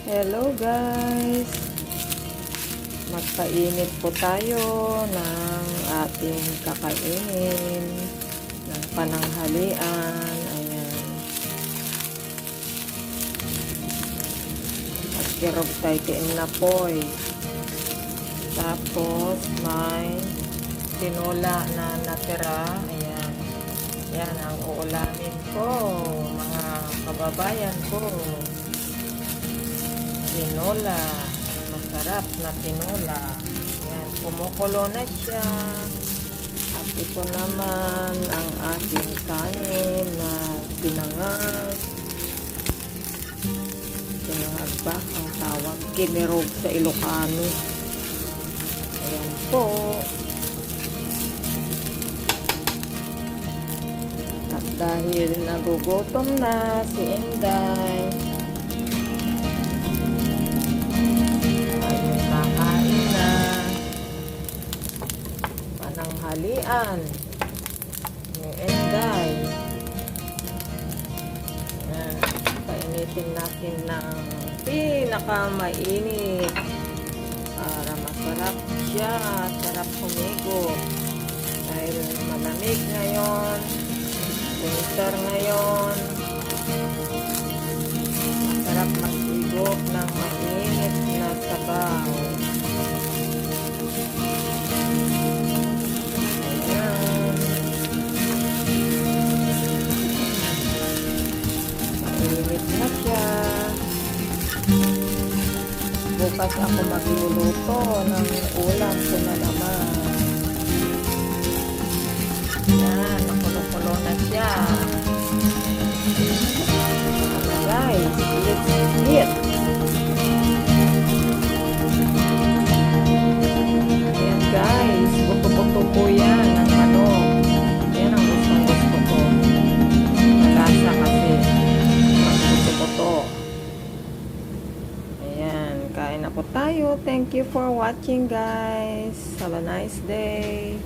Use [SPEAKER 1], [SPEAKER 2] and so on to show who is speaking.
[SPEAKER 1] Hello guys, magpainit po tayo ng ating kakainin ng pananghalian. Ayan, magkirog tayo na po eh. Tapos may tinola na natira. Ayan, yan ang uulamin ko, mga kababayan ko. Tinola, masarap na tinola. Yan, kumukulo na siya. At ito naman ang ating kanin na tinangag. Tinangag ba ang tawag? Kinirog sa Ilocano. Ayan po. At dahil nagugutom na si Inday, halian ni Inday. Painitin natin ng pinakamainit para masarap siya, sarap humigo dahil malamig ngayon, winter ngayon, masarap maghigop ng mainit na sabaw. Bukas ako magluluto ng ulam ko na naman. Yan, nakulo-kulo na siya. Guys, let's eat. Ayan guys, buto-buto po yan ng manok. Yan ang gusto ko. Malasa kasi. Buto-buto. Kain na po tayo. Thank you for watching guys. Have a nice day.